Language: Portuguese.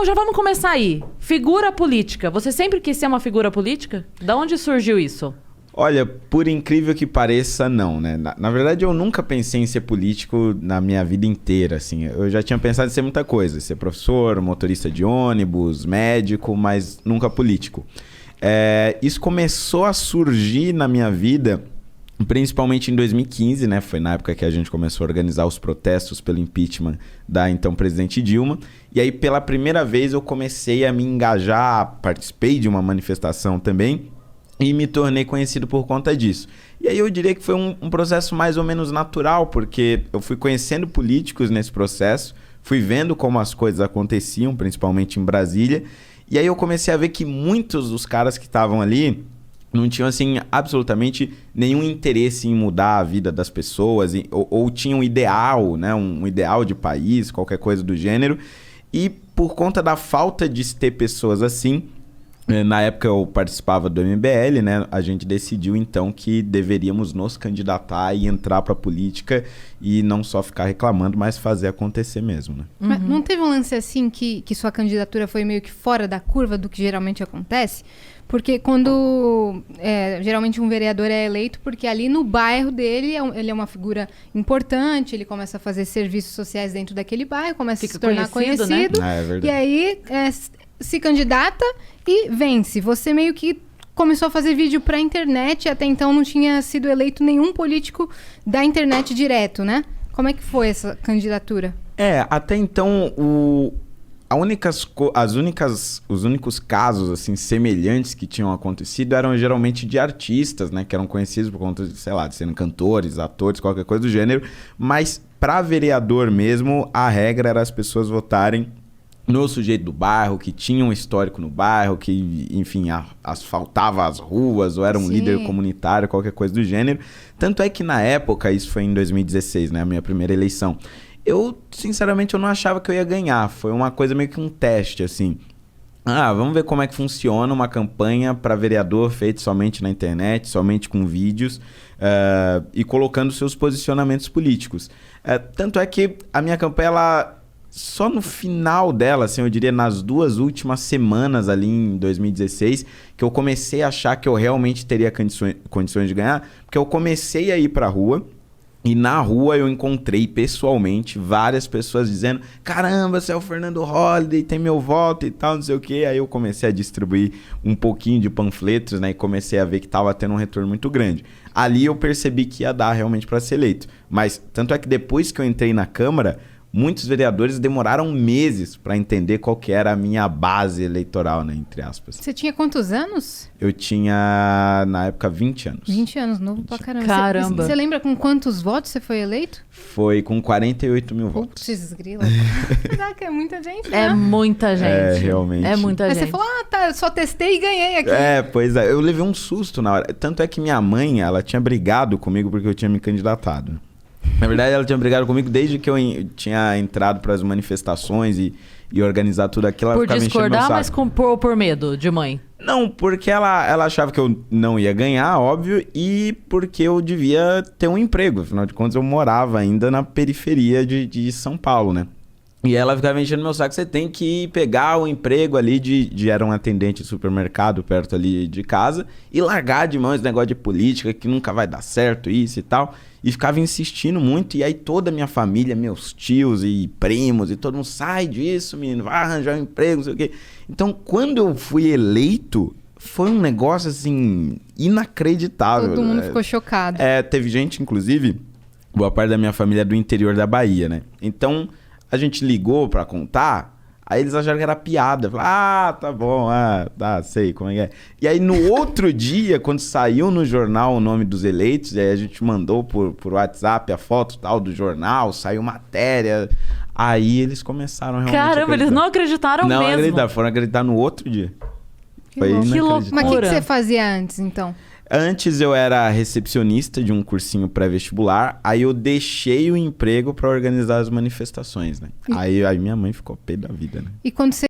já vamos começar aí. Figura política. Você sempre quis ser uma figura política? Da onde surgiu isso? Olha, por incrível que pareça, não, né? Na verdade, eu nunca pensei em ser político na minha vida inteira, assim. Eu já tinha pensado em ser muita coisa. Ser professor, motorista de ônibus, médico, mas nunca político. Isso começou a surgir na minha vida, principalmente em 2015, né? Foi na época que a gente começou a organizar os protestos pelo impeachment da então presidente Dilma. E aí, pela primeira vez, eu comecei a me engajar, participei de uma manifestação também e me tornei conhecido por conta disso. E aí eu diria que foi um processo mais ou menos natural, porque eu fui conhecendo políticos nesse processo, fui vendo como as coisas aconteciam, principalmente em Brasília, e aí eu comecei a ver que muitos dos caras que estavam ali não tinham, assim, absolutamente nenhum interesse em mudar a vida das pessoas, ou tinham um ideal, né? Um ideal de país, qualquer coisa do gênero. E por conta da falta de ter pessoas assim, na época eu participava do MBL, né? A gente decidiu então que deveríamos nos candidatar e entrar para a política e não só ficar reclamando, mas fazer acontecer mesmo, né? Mas não teve um lance assim que sua candidatura foi meio que fora da curva do que geralmente acontece? Porque quando geralmente um vereador é eleito, porque ali no bairro dele ele é uma figura importante, ele começa a fazer serviços sociais dentro daquele bairro, começa a se tornar conhecido, né? É verdade. E aí se candidata e vence. Você meio que começou a fazer vídeo pra internet, até então não tinha sido eleito nenhum político da internet direto, né? Como é que foi essa candidatura? Até então os únicos casos assim semelhantes que tinham acontecido eram geralmente de artistas, né, que eram conhecidos por conta de, sei lá, de serem cantores, atores, qualquer coisa do gênero, mas para vereador mesmo, a regra era as pessoas votarem no sujeito do bairro, que tinha um histórico no bairro, que, enfim, asfaltava as ruas, ou era um líder comunitário, qualquer coisa do gênero. Tanto é que na época, isso foi em 2016, né, a minha primeira eleição, sinceramente, eu não achava que eu ia ganhar. Foi uma coisa meio que um teste, assim. Vamos ver como é que funciona uma campanha para vereador feita somente na internet, somente com vídeos, e colocando seus posicionamentos políticos. Tanto é que a minha campanha, só no final dela, assim, eu diria nas 2 últimas semanas ali em 2016, que eu comecei a achar que eu realmente teria condições de ganhar, porque eu comecei a ir pra rua, e na rua eu encontrei pessoalmente várias pessoas dizendo: caramba, você é o Fernando Holliday, tem meu voto e tal, não sei o quê. Aí eu comecei a distribuir um pouquinho de panfletos, né? E comecei a ver que tava tendo um retorno muito grande. Ali eu percebi que ia dar realmente para ser eleito. Mas tanto é que depois que eu entrei na Câmara, muitos vereadores demoraram meses para entender qual que era a minha base eleitoral, né, entre aspas. Você tinha quantos anos? Eu tinha, na época, 20 anos. 20 anos, novo pra caramba. Caramba. Você lembra com quantos votos você foi eleito? Foi com 48 mil votos. Putz, grila. Caraca, é muita gente, né? É muita gente. Realmente. É muita Aí gente. você falou, tá, eu só testei e ganhei aqui. Pois é. Eu levei um susto na hora. Tanto é que minha mãe, ela tinha brigado comigo porque eu tinha me candidatado. Na verdade, ela tinha brigado comigo desde que eu tinha entrado para as manifestações e organizar tudo aquilo. Ela Por ficava enchendo meu discordar, saco. mas por medo de mãe? Não, porque ela achava que eu não ia ganhar, óbvio, e porque eu devia ter um emprego. Afinal de contas, eu morava ainda na periferia de São Paulo, né? E ela ficava enchendo meu saco: você tem que pegar o emprego ali era um atendente de supermercado perto ali de casa e largar de mão esse negócio de política que nunca vai dar certo, isso e tal. E ficava insistindo muito, e aí toda a minha família, meus tios e primos, e todo mundo: sai disso, menino, vai arranjar um emprego, não sei o quê. Então, quando eu fui eleito, foi um negócio, assim, inacreditável. Todo mundo ficou chocado. Teve gente, inclusive, boa parte da minha família é do interior da Bahia, né? Então, a gente ligou pra contar, aí eles acharam que era piada. Falaram: tá bom, sei como é que é. E aí, no outro dia, quando saiu no jornal o nome dos eleitos, aí a gente mandou por WhatsApp a foto tal do jornal, saiu matéria. Aí eles começaram realmente Caramba, eles não acreditaram não mesmo. Não acreditaram, foram acreditar no outro dia. Foi inacreditável. Mas o que você fazia antes, então? Antes eu era recepcionista de um cursinho pré-vestibular, aí eu deixei o emprego para organizar as manifestações, né? Aí minha mãe ficou pé da vida, né? E quando você